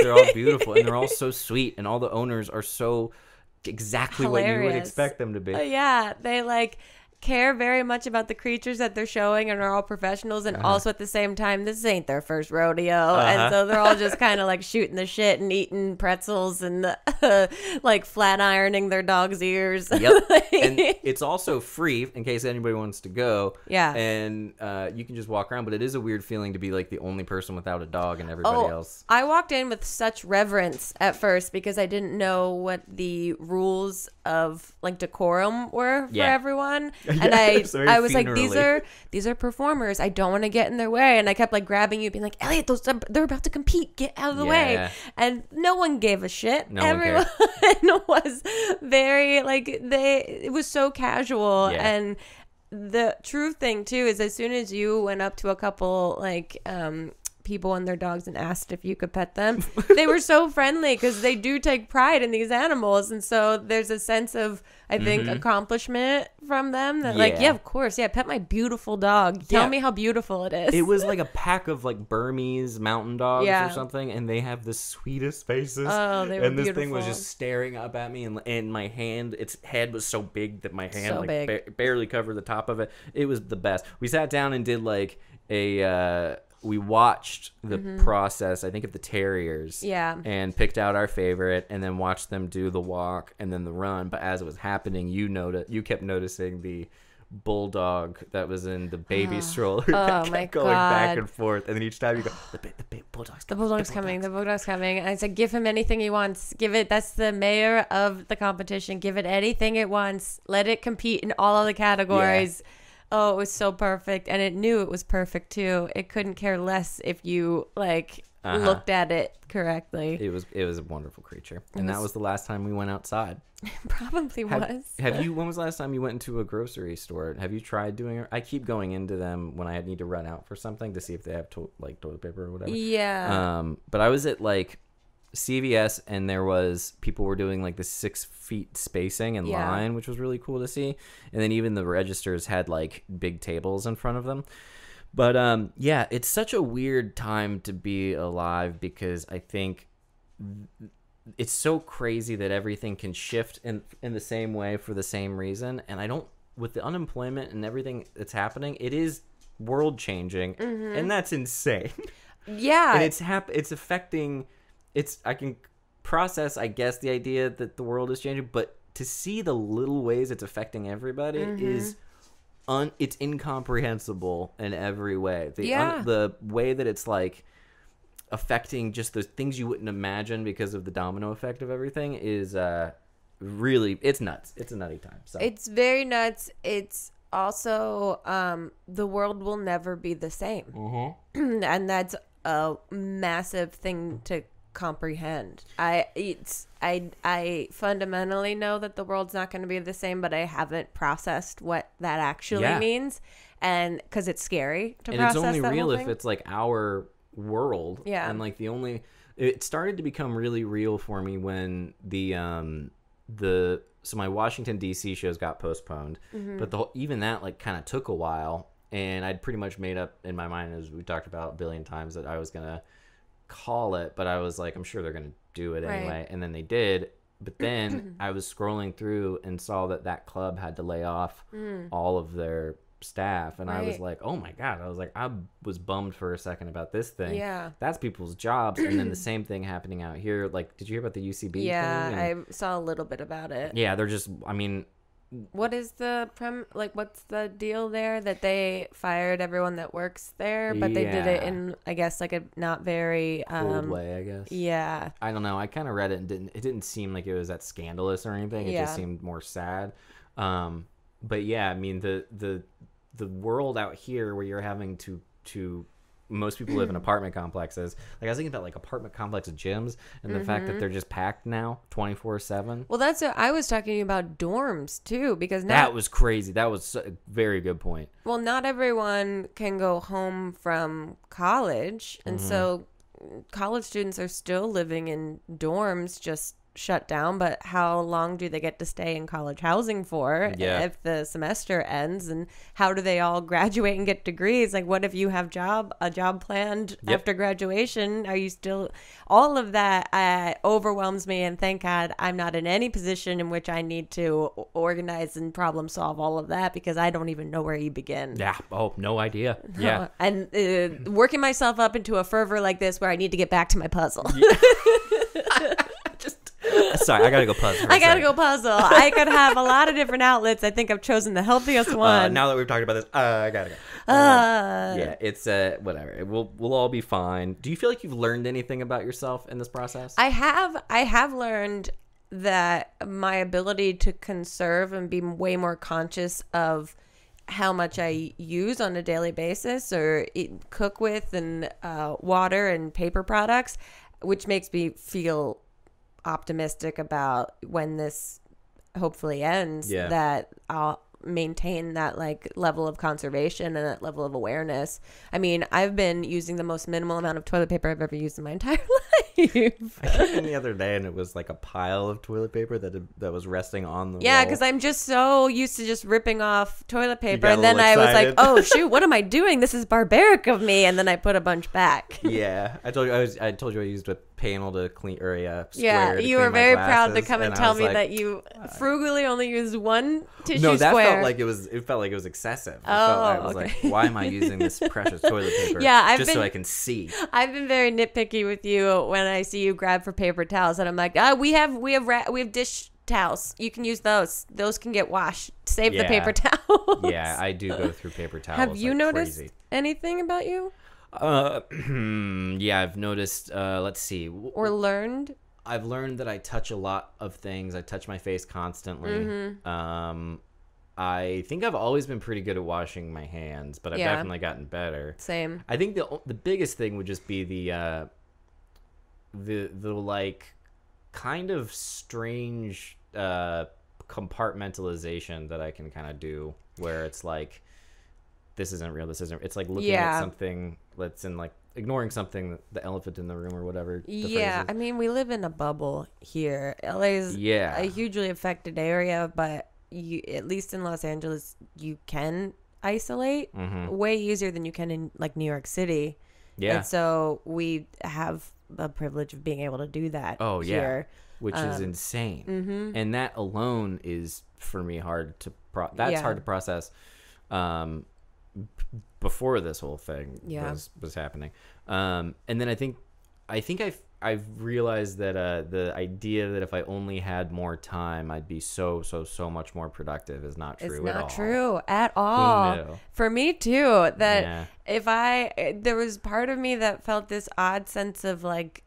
They're all beautiful, and they're all so sweet, and all the owners are so exactly
Hilarious.
what you would expect them to be.
Yeah. They care very much about the creatures that they're showing and are all professionals, and also at the same time, this ain't their first rodeo, and so they're all just kind of shooting the shit and eating pretzels and flat ironing their dog's ears.
Yep. And it's also free in case anybody wants to go.
Yeah.
And you can just walk around, but it is a weird feeling to be the only person without a dog and everybody else.
I walked in with such reverence at first because I didn't know what the rules of decorum were for everyone. And I was like, these are performers. I don't want to get in their way. And I kept like grabbing you, being like, Elliott, they're about to compete. Get out of the way. And no one gave a shit.
No
Everyone was very it was so casual.
Yeah.
And the true thing too is as soon as you went up to a couple people and their dogs and asked if you could pet them, they were so friendly because they do take pride in these animals, and so there's a sense of I think accomplishment from them that of course, pet my beautiful dog. Tell me how beautiful it is.
It was like a pack of Burmese mountain dogs or something, and they have the sweetest faces.
Oh, they were
and this
beautiful.
thing was just staring up at me, and my hand, its head was so big that my hand
So big.
barely covered the top of it. It was the best. We sat down and did we watched the process, I think, of the terriers.
Yeah.
And picked out our favorite, and then watched them do the walk and then the run. But as it was happening, you kept noticing the bulldog that was in the baby stroller that kept
my
going back
God.
and forth. And then each time you go, the bulldog's
The
coming.
bulldog's coming. The bulldog's coming. And I said, give him anything he wants. That's the mayor of the competition. Give it anything it wants. Let it compete in all of the categories. Yeah. Oh, it was so perfect. And it knew it was perfect too. It couldn't care less if you looked at it correctly.
It was a wonderful creature. And that was the last time we went outside.
Probably was.
When was the last time you went into a grocery store? Have you tried doing it? I keep going into them when I need to run out for something to see if they have toilet paper or whatever.
Yeah.
But I was at CVS, and people were doing the 6 feet spacing in line, which was really cool to see. And then even the registers had big tables in front of them. But it's such a weird time to be alive, because I think it's so crazy that everything can shift in the same way for the same reason. And with the unemployment and everything that's happening, it is world changing, and that's insane.
Yeah.
And it's affecting. I can process, I guess, the idea that the world is changing, but to see the little ways it's affecting everybody is it's incomprehensible in every way. The way that it's affecting just the things you wouldn't imagine because of the domino effect of everything is really, it's nuts. It's a nutty time. So
it's very nuts. It's also the world will never be the same, and that's a massive thing to comprehend. I fundamentally know that the world's not going to be the same, but I haven't processed what that actually means, and because it's scary to process.
And it's only real if
thing.
it's our world.
And
it started to become really real for me when so my Washington DC shows got postponed, but even that kind of took a while, and I'd pretty much made up in my mind, as we talked about a billion times, that I was gonna call it, but I was I'm sure they're gonna do it anyway. And then they did, but then I was scrolling through and saw that club had to lay off all of their staff, and I was like, oh my God, I was bummed for a second about this thing. That's people's jobs. And then the same thing happening out here. Did you hear about the UCB thing?
I saw a little bit about it.
They're just,
What is the what's the deal there that they fired everyone that works there, but they did it in, I guess, like a not very
Cold way, I guess.
Yeah.
I don't know. I kind of read it and it didn't seem like it was that scandalous or anything. It just seemed more sad. But yeah, I mean the world out here where you're having to most people live in apartment complexes. Like I was thinking about like apartment complex gyms and the fact that they're just packed now 24/7.
Well, that's what I was talking about, dorms too, because
that was crazy. That was a very good point.
Well, not everyone can go home from college, and so college students are still living in dorms, just shut down. But how long do they get to stay in college housing for if the semester ends, and how do they all graduate and get degrees? Like, what if you have a job planned after graduation? Are you still, all of that overwhelms me, and thank God I'm not in any position in which I need to organize and problem solve all of that, because I don't even know where you begin.
No idea.
And working myself up into a fervor like this where I need to get back to my puzzle.
Sorry, I gotta go puzzle.
I could have a lot of different outlets. I think I've chosen the healthiest one.
Now that we've talked about this, I gotta go. It's whatever. We'll all be fine. Do you feel like you've learned anything about yourself in this process?
I have learned that my ability to conserve and be way more conscious of how much I use on a daily basis or cook with, and water and paper products, which makes me feel optimistic about when this hopefully ends, that I'll maintain that like level of conservation and that level of awareness. I mean, I've been using the most minimal amount of toilet paper I've ever used in my entire life.
I came in the other day and it was like a pile of toilet paper that was resting on the wall.
Because I'm just so used to just ripping off toilet paper, and then I was like, oh shoot, what am I doing? This is barbaric of me. And then I put a bunch back.
I told you I used a panel to clean, or a square.
You were very proud to come and tell me that you frugally only used one tissue square.
No, that felt like it was excessive. I was like, why am I using this precious toilet paper? So I can see. I've
been very nitpicky with you when I see you grab for paper towels, and I'm like, we have dish towels. You can use those. Those can get washed. Save the paper towels.
Yeah, I do go through paper towels.
Have you noticed
crazy.
anything about you?
I've noticed, let's see.
Or learned?
I've learned that I touch a lot of things. I touch my face constantly. I think I've always been pretty good at washing my hands, but I've definitely gotten better.
Same.
I think the biggest thing would just be the like kind of strange compartmentalization that I can kind of do, where it's like, this isn't real, it's like looking at something that's in, like, ignoring something, the elephant in the room or whatever.
I mean, we live in a bubble here. LA's a hugely affected area, but at least in Los Angeles, you can isolate way easier than you can in, like, New York City. And so we have the privilege of being able to do that here.
Which is insane. And that alone is, for me, hard to hard to process. Before this whole thing was happening, and then I think I've realized that the idea that if I only had more time, I'd be so much more productive is not true.
It's not true at all.
Who knew?
For me too. That there was part of me that felt this odd sense of like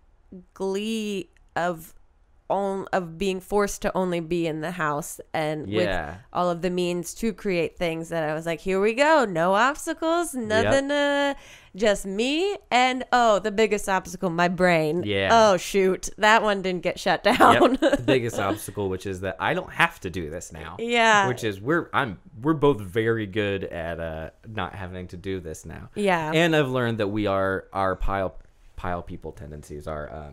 glee of being forced to only be in the house, and with all of the means to create things, that I was like, here we go, no obstacles, nothing, just me, and the biggest obstacle, my brain. Oh shoot, that one didn't get shut down.
The biggest obstacle, which is that I don't have to do this now. Which is we're both very good at not having to do this now. And I've learned that our pile people tendencies are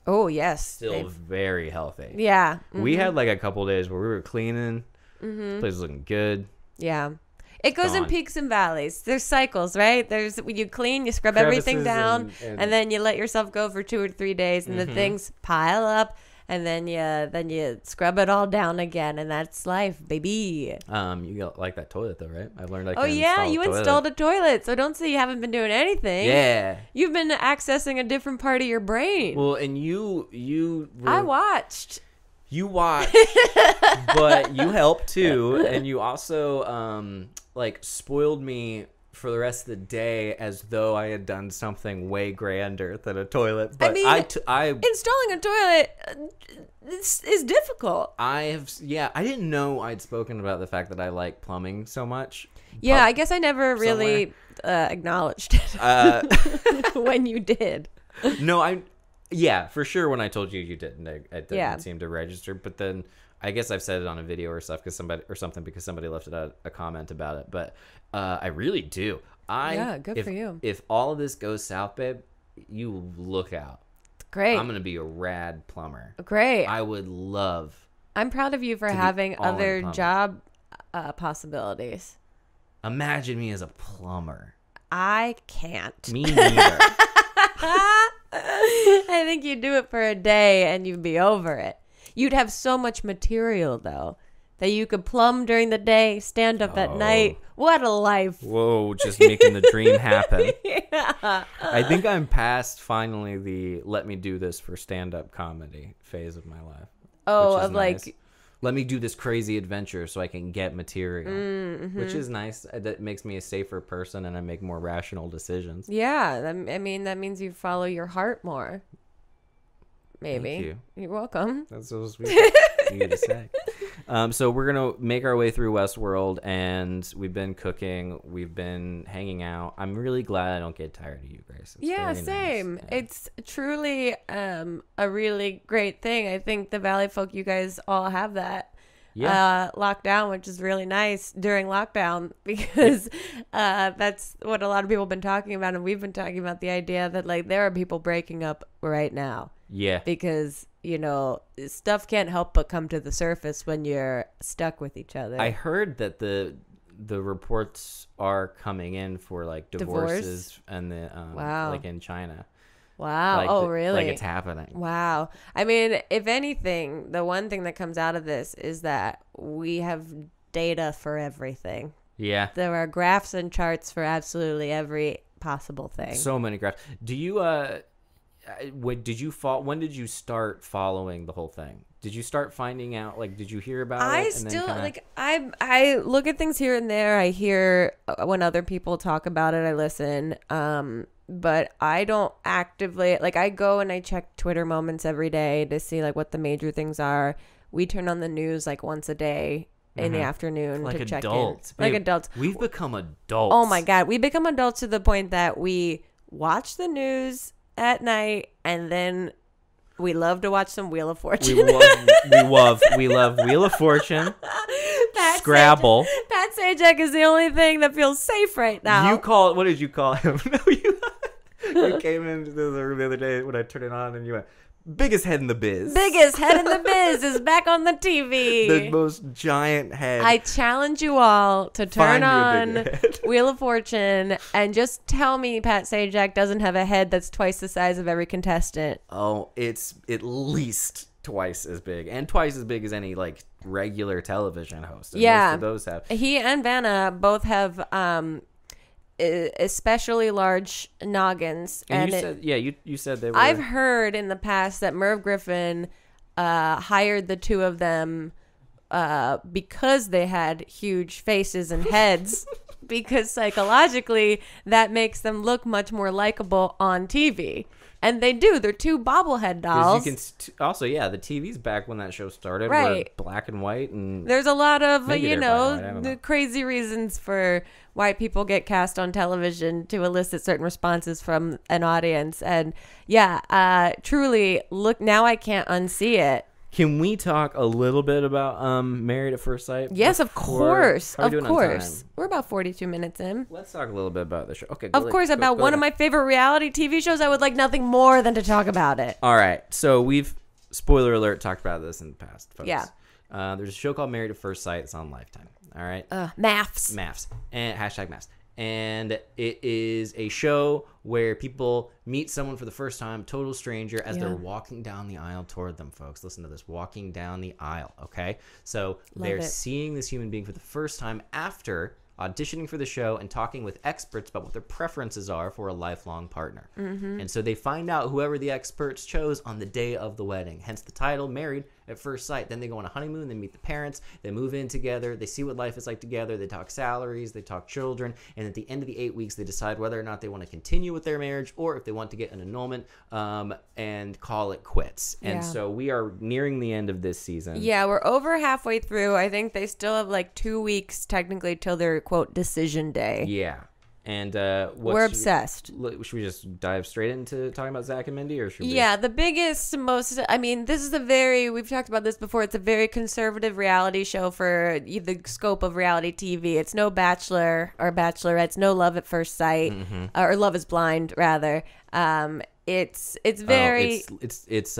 oh yes,
still very healthy.
We
had like a couple days where we were cleaning. The place was looking good.
It goes in peaks and valleys. There's cycles, right? There's when you clean, you scrub everything down, and then you let yourself go for 2 or 3 days, and the things pile up, and then you scrub it all down again, and that's life, baby.
You like that toilet though, right? I've learned I can
installed a toilet, so don't say you haven't been doing anything. You've been accessing a different part of your brain.
Well, and you
I watched.
You watch, but you help too, and you also like spoiled me for the rest of the day as though I had done something way grander than a toilet. But I
installing a toilet is difficult.
I didn't know I'd spoken about the fact that I like plumbing so much.
Yeah, I guess I never really acknowledged it when you did.
No, yeah, for sure. When I told you, you didn't. It didn't seem to register. But then I guess I've said it on a video or stuff because somebody left a comment about it. But I really do.
Good for you.
If all of this goes south, babe, you look out.
Great.
I'm gonna be a rad plumber.
Great.
I would love.
I'm proud of you for having other job possibilities.
Imagine me as a plumber.
I can't.
Me neither.
I think you'd do it for a day and you'd be over it. You'd have so much material, though, that you could plumb during the day, stand up at night. What a life.
Whoa, just making the dream happen.
Yeah.
I think I'm past finally the let me do this for stand-up comedy phase of my life.
Oh,
of
nice.
Like, let me do this crazy adventure so I can get material, which is nice. That makes me a safer person and I make more rational decisions.
Yeah, I mean, that means you follow your heart more. Maybe.
Thank you.
You're welcome.
That's so sweet. You to say. So we're going to make our way through Westworld, and we've been cooking. We've been hanging out. I'm really glad I don't get tired of you, Grace. It's
Yeah,
very
same.
nice. Yeah.
It's truly a really great thing. I think the Valley folk, you guys all have that.
Yeah.
Lockdown, which is really nice during lockdown because that's what a lot of people have been talking about, and we've been talking about the idea that like there are people breaking up right now.
Yeah.
Because, you know, stuff can't help but come to the surface when you're stuck with each other.
I heard that the reports are coming in for like divorces and the
Wow.
like in China.
Wow.
Like
Really?
Like it's happening.
Wow. I mean, if anything, the one thing that comes out of this is that we have data for everything.
Yeah.
There are graphs and charts for absolutely every possible thing.
So many graphs. Do you when did you start following the whole thing? Did you start finding out, like, did you hear about it?
I still I look at things here and there. I hear when other people talk about it, I listen. But I don't actively, like, I go and I check Twitter moments every day to see like what the major things are. We turn on the news like once a day in the afternoon
like
to check
adults.
in. Like
Babe,
adults.
We've become adults.
Oh my God. We become adults to the point that we watch the news at night and then we love to watch some Wheel of Fortune.
We love Wheel of Fortune. Scrabble.
Pat Sajak is the only thing that feels safe right now.
What did you call him? You came into the room the other day when I turned it on and you went, biggest head in the biz.
Biggest head in the biz is back on the TV.
The most giant head.
I challenge you all to turn
Find you a
on
bigger head.
Wheel of Fortune and just tell me Pat Sajak doesn't have a head that's twice the size of every contestant.
Oh, it's at least twice as big, and twice as big as any like regular television host. And
Yeah.
most of those have.
He and Vanna both have especially large noggins.
And you said they were.
I've heard in the past that Merv Griffin hired the two of them because they had huge faces and heads because psychologically that makes them look much more likable on TV. And they do. They're two bobblehead dolls.
You can also, the TVs back when that show started
Right.
were black and white, and
There's a lot of,
Maybe they're black and white, I don't know.
the crazy reasons for why people get cast on television to elicit certain responses from an audience. And truly, look, now I can't unsee it.
Can we talk a little bit about Married at First Sight?
Yes, of course.
How are we
Of
doing on
course.
time?
We're about 42 minutes in.
Let's talk a little bit about the show. Okay.
Of course, about one of my favorite reality TV shows. I would like nothing more than to talk about it.
All right. So we've, spoiler alert, talked about this in the past, folks.
Yeah.
There's a show called Married at First Sight. It's on Lifetime. All right.
Maths.
MAFS. And #MAFS. And it is a show where people meet someone for the first time, total stranger, as they're walking down the aisle toward them, folks. Listen to this, walking down the aisle, okay? So they're seeing this human being for the first time after auditioning for the show and talking with experts about what their preferences are for a lifelong partner. And so they find out whoever the experts chose on the day of the wedding, hence the title, Married at first sight. Then they go on a honeymoon, they meet the parents, they move in together, they see what life is like together, they talk salaries, they talk children, and at the end of the 8 weeks, they decide whether or not they want to continue with their marriage or if they want to get an annulment and call it quits. And so we are nearing the end of this season.
Yeah, we're over halfway through. I think they still have like 2 weeks technically till their quote decision day.
Yeah. And
we're obsessed.
Should we just dive straight into talking about Zach and Mindy, or should we?
Yeah, the biggest, most. I mean, this is we've talked about this before. It's a very conservative reality show for the scope of reality TV. It's no Bachelor or Bachelorette. It's no Love at First Sight, or Love is Blind rather. It's very it's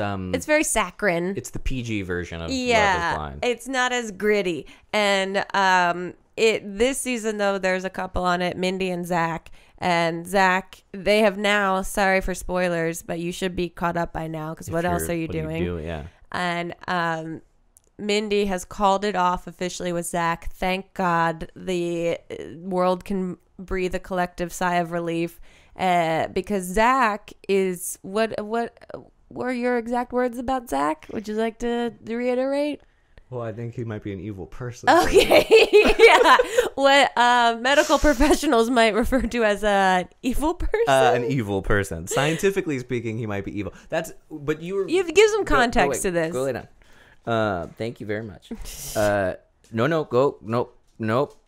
very saccharine.
It's the PG version of Love is Blind.
It's not as gritty. And this season though, there's a couple on it, Mindy and Zach. And Zach, they have now, sorry for spoilers, but you should be caught up by now because what else are you doing?
Yeah.
And Mindy has called it off officially with Zach. Thank God the world can breathe a collective sigh of relief. Because Zach is what were your exact words about Zach? Would you like to reiterate?
Well, I think he might be an evil person.
Okay, yeah. What medical professionals might refer to as an evil person.
An evil person. Scientifically speaking, he might be evil. You
give some context to this.
Go lay down. Thank you very much. Go. Nope.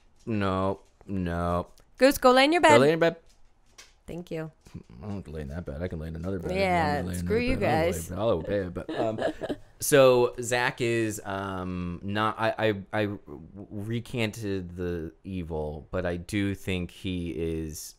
Goose, go lay in your bed.
Go lay in your bed.
Thank you.
I don't have to lay in that bed. I can lay in another bed.
Yeah, screw you guys.
I'll obey it. But so Zach is not. I recanted the evil, but I do think he is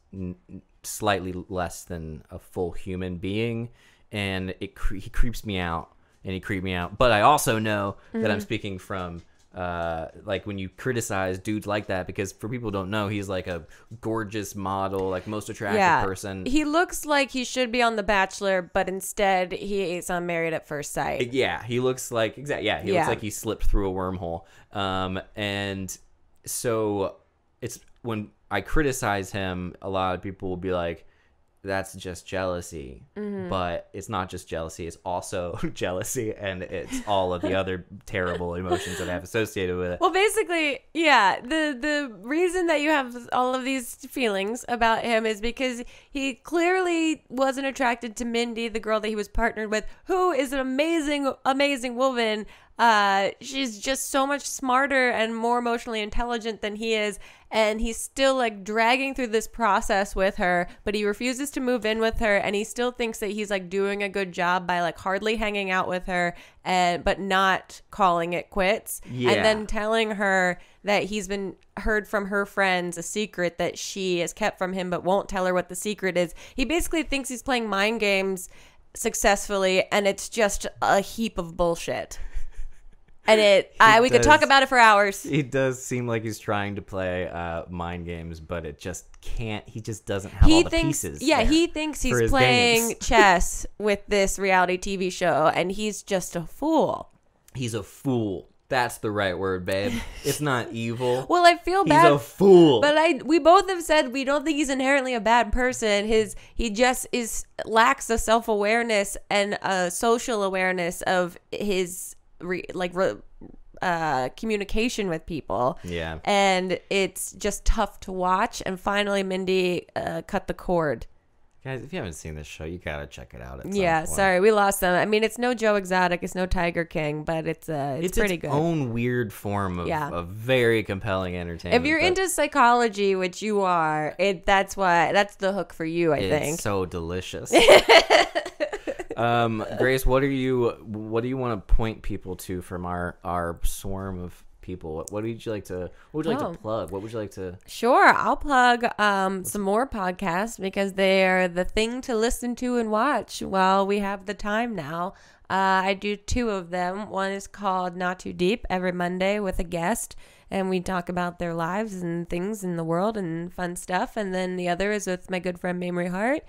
slightly less than a full human being, and he creeps me out, and he creeped me out. But I also know that I'm speaking from. Like when you criticize dudes like that, because for people who don't know, he's like a gorgeous model, like most attractive person.
He looks like he should be on The Bachelor, but instead he is on Married at First Sight.
Yeah, he looks like he looks like he slipped through a wormhole. And so it's when I criticize him, a lot of people will be like, that's just jealousy. But it's not just jealousy, it's also jealousy, and it's all of the other terrible emotions that I have associated with it.
Well, basically, yeah, the reason that you have all of these feelings about him is because he clearly wasn't attracted to Mindy, the girl that he was partnered with, who is an amazing woman. She's just so much smarter and more emotionally intelligent than he is, and he's still like dragging through this process with her, but he refuses to move in with her, and he still thinks that he's like doing a good job by like hardly hanging out with her but not calling it quits. And then telling her that he's been heard from her friends a secret that she has kept from him but won't tell her what the secret is. He basically thinks he's playing mind games successfully, and it's just a heap of bullshit. And we could talk about it for hours.
He does seem like he's trying to play mind games, but it just can't. He just doesn't have all the pieces.
Yeah, he thinks he's playing chess with this reality TV show, and he's just a fool. He's a fool.
That's the right word, babe. It's not evil.
Well, I feel bad.
He's a fool.
But we both have said we don't think he's inherently a bad person. He just lacks a self-awareness and a social awareness of his communication with people.
Yeah.
And it's just tough to watch. And finally, Mindy cut the cord.
Guys, if you haven't seen this show, you gotta check it out.
Sorry, we lost them. I mean, it's no Joe Exotic, it's no Tiger King, but it's pretty good.
It's own weird form of very compelling entertainment.
If you're into psychology, which you are, that's the hook for you. I think
it's so delicious. Grace, what do you want to point people to from our swarm of people? What would you like to plug? What would you like to?
Sure, I'll plug some more podcasts because they are the thing to listen to and watch while we have the time now. I do 2 of them. One is called Not Too Deep, every Monday with a guest, and we talk about their lives and things in the world and fun stuff. And then the other is with my good friend Mamrie Hart,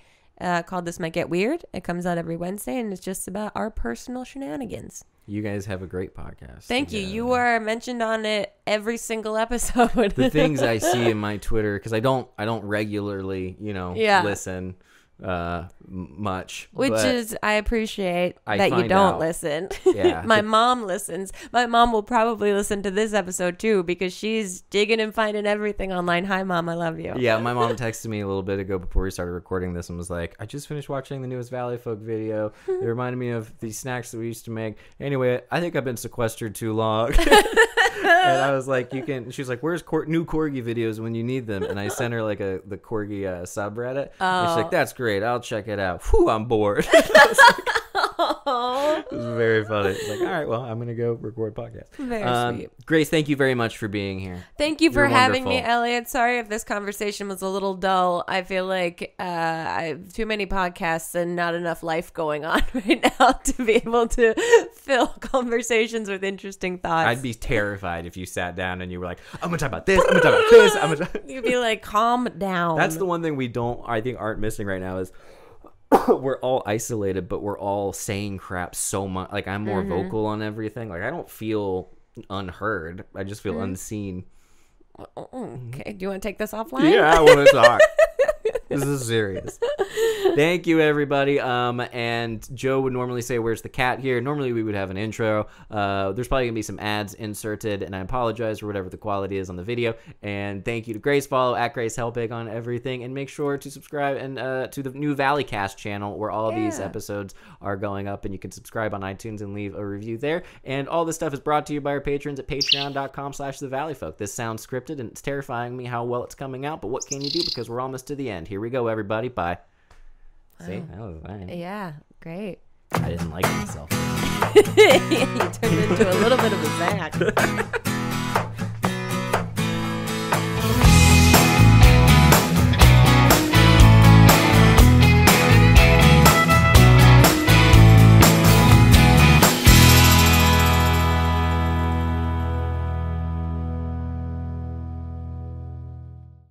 called This Might Get Weird. It comes out every Wednesday, and it's just about our personal shenanigans.
You guys have a great podcast.
Thank you. You are mentioned on it every single episode.
The things I see in my Twitter, because I don't regularly, listen. much.
Which
but
is, I appreciate
I
that you
find
don't
out.
listen.
Yeah.
My mom listens. My mom will probably listen to this episode too because she's digging and finding everything online. Hi, Mom. I love you.
Yeah, my mom texted me a little bit ago before we started recording this and was like, I just finished watching the newest Valley Folk video. It reminded me of these snacks that we used to make. Anyway, I think I've been sequestered too long. And I was like, you can. She was like, where's new Corgi videos when you need them? And I sent her like the Corgi subreddit. And she's like, that's great. I'll check it out. Whew, I'm bored. It was very funny. It's like, all right, well, I'm going to go record a podcast.
Very sweet.
Grace, thank you very much for being here.
Thank you for
You're
having me,
wonderful.
Elliot. Sorry if this conversation was a little dull. I feel like I have too many podcasts and not enough life going on right now to be able to fill conversations with interesting thoughts.
I'd be terrified if you sat down and you were like, I'm going to talk about this, I'm going to talk about this.
You'd be like, calm down.
That's the one thing I think aren't missing right now is we're all isolated, but we're all saying crap so much. Like, I'm more vocal on everything. Like, I don't feel unheard. I just feel unseen.
Okay, do you want to take this offline?
Yeah, I want to talk. This is serious. Thank you, everybody. And Joe would normally say, where's the cat here? Normally, we would have an intro. There's probably going to be some ads inserted, and I apologize for whatever the quality is on the video. And thank you to Grace. Follow at Grace Helpig on everything. And make sure to subscribe and to the new Valleycast channel where all these episodes are going up. And you can subscribe on iTunes and leave a review there. And all this stuff is brought to you by our patrons at patreon.com/thevalleyfolk. This sounds scripted, and it's terrifying me how well it's coming out. But what can you do? Because we're almost to the end. Here we go, everybody. Bye. See, that was fine.
Yeah, great.
I didn't like myself.
You turned into a little bit of a Zach.